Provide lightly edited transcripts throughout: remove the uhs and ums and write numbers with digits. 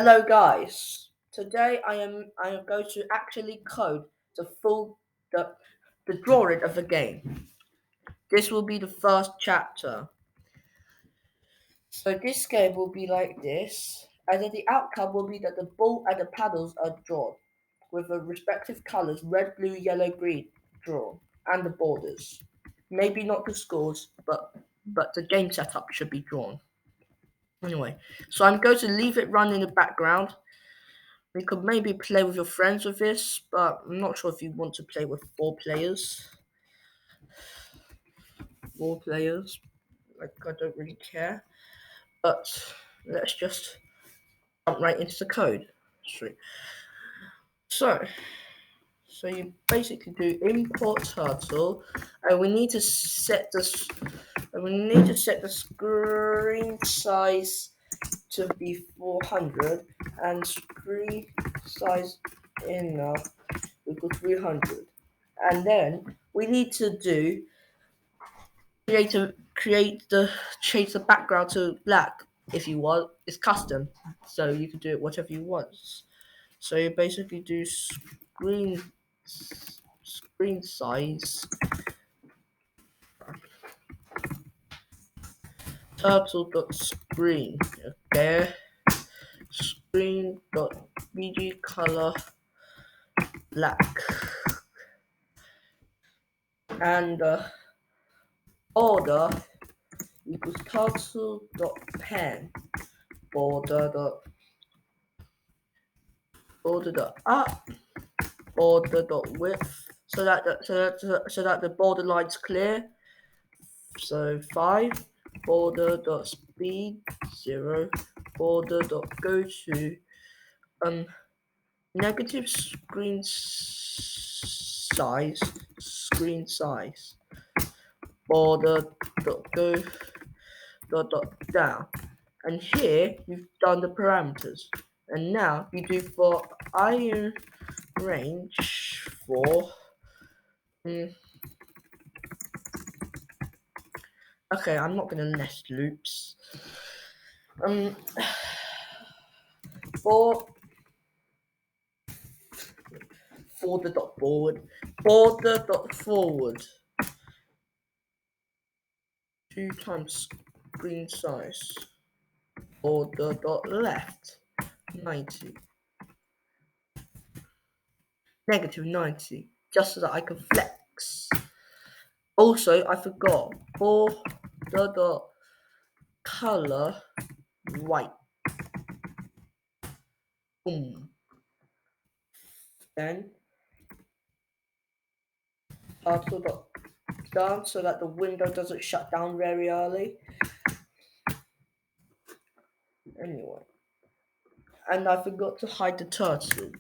Hello guys. Today I am going to actually code the the drawing of the game. This will be the first chapter. So this game will be like this, and then the outcome will be that the ball and the paddles are drawn with the respective colours red, blue, yellow, green drawn, and the borders. Maybe not the scores, but the game setup should be drawn. Anyway, so I'm going to leave it run in the background. We could maybe play with your friends with this, but I'm not sure if you want to play with four players. Four players. Like, I don't really care. But let's just jump right into the code. Sweet. So, so you basically do import turtle, and we need to set this. And we need to set the screen size to be 400 and screen size inner equal 300. And then we need to do create the change the background to black if you want. It's custom, so you can do it whatever you want. So you basically do screen size turtle.screen. Okay, screen.bg color black, and order equals turtle.pen border dot up border.width so that the border line's clear. So 5 border.speed 0 border.go to negative screen size border.go down. And here you've done the parameters, and now you do for iron range for okay, I'm not gonna nest loops. For border.forward 2 times screen size border.left 90 negative 90, just so that I can flex. Also, I forgot border.color white. Boom. Then turtle.done so that the window doesn't shut down very early. Anyway. And I forgot to hide the turtle.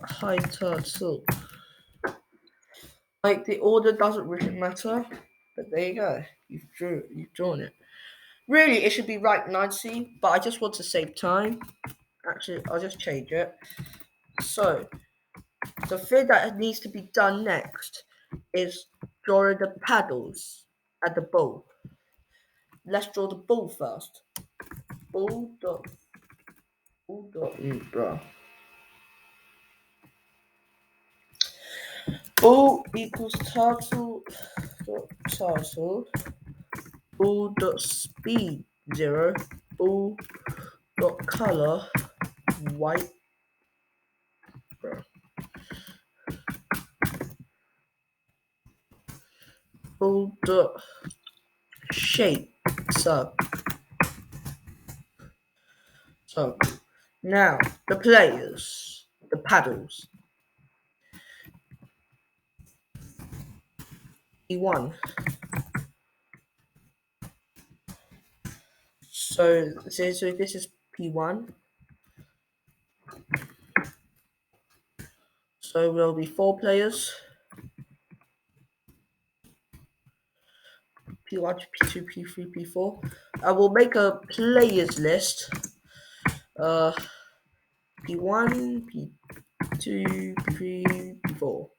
Hide turtle. Like, the order doesn't really matter, but there you go. You've drawn it. Really, it should be right 90, but I just want to save time. Actually, I'll just change it. So, the thing that needs to be done next is drawing the paddles and the ball. Let's draw the ball first. Ball equals turtle ball dot speed 0 ball dot color white ball dot shape circle. Now the players, the paddles. P1. So this is P1. So there'll be 4 players. P1, P2, P3, P4. I will make a players list. P1, P2, P3, P4.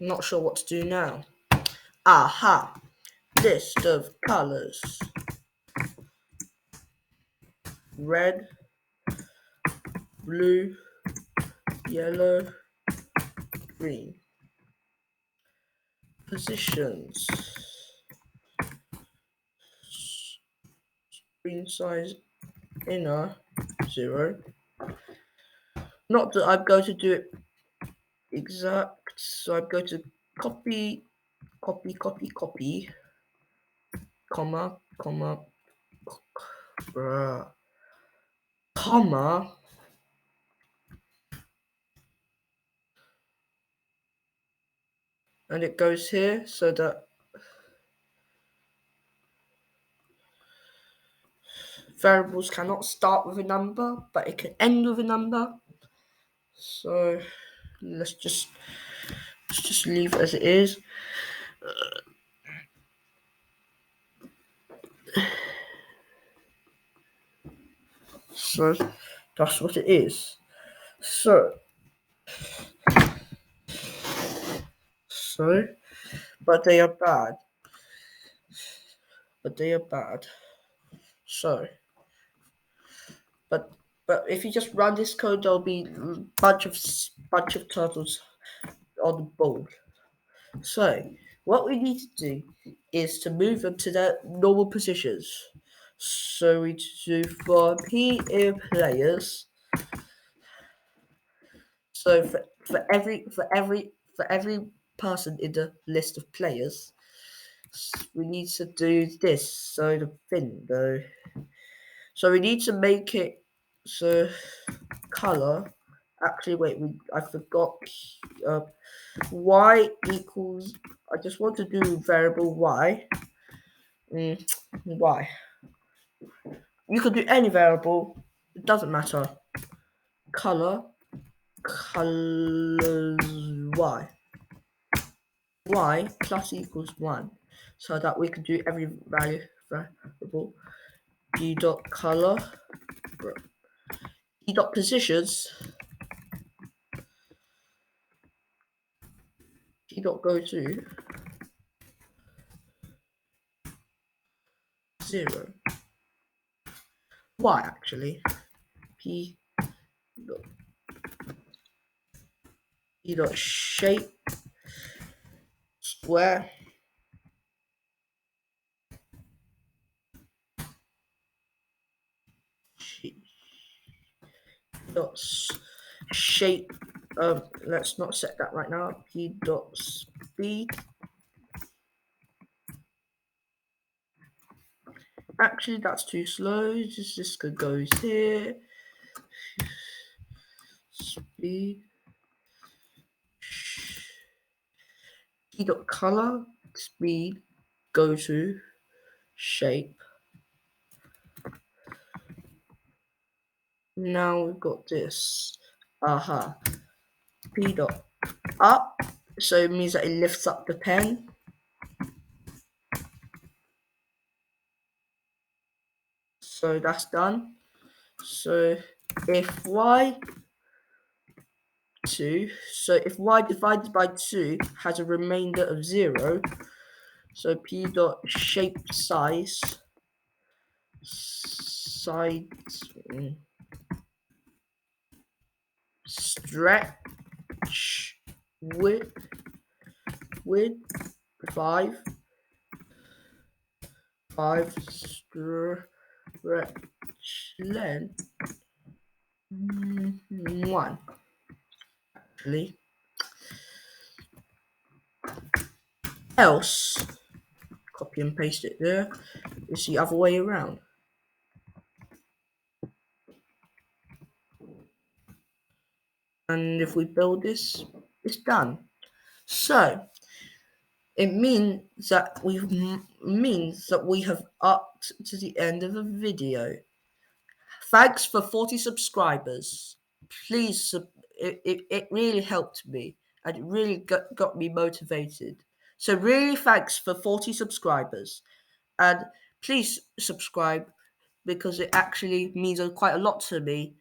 Not sure what to do now. Aha! List of colors. Red, blue, yellow, green. Positions. Screen size inner 0. Not that I'm going to do it exact, so I'm going to copy, comma, comma, and it goes here so that variables cannot start with a number, but it can end with a number. So let's just leave it as it is. So that's what it is. So, but they are bad. So, but if you just run this code, there'll be bunch of turtles on the board. So, what we need to do is to move them to their normal positions. So we do for PE players. So for every person in the list of players, we need to do this. So the thing though. So we need to make it so color. Actually, wait. I forgot. Y equals. I just want to do variable y. Y. You could do any variable. It doesn't matter. Colors y. Y plus equals 1. So that we can do every variable. D dot color. D dot positions. D dot go to 0. Y actually. P dot, P dot shape square dot shape. Let's not set that right now. P dot speed. Actually, that's too slow. This goes here. Speed. P dot color speed go to shape. Now we've got this. Aha. P dot up. So it means that it lifts up the pen. So that's done. So if y 2, so if y divided by 2 has a remainder of 0, so p dot shape size stretch width 5 stretch length 1. Actually, else copy and paste it there. It's the other way around. And if we build this, it's done. So it means that we have upped to the end of the video. Thanks for 40 subscribers. Please, it really helped me and it really got me motivated. So really thanks for 40 subscribers. And please subscribe because it actually means quite a lot to me.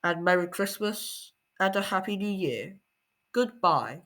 And Merry Christmas and a Happy New Year. Goodbye.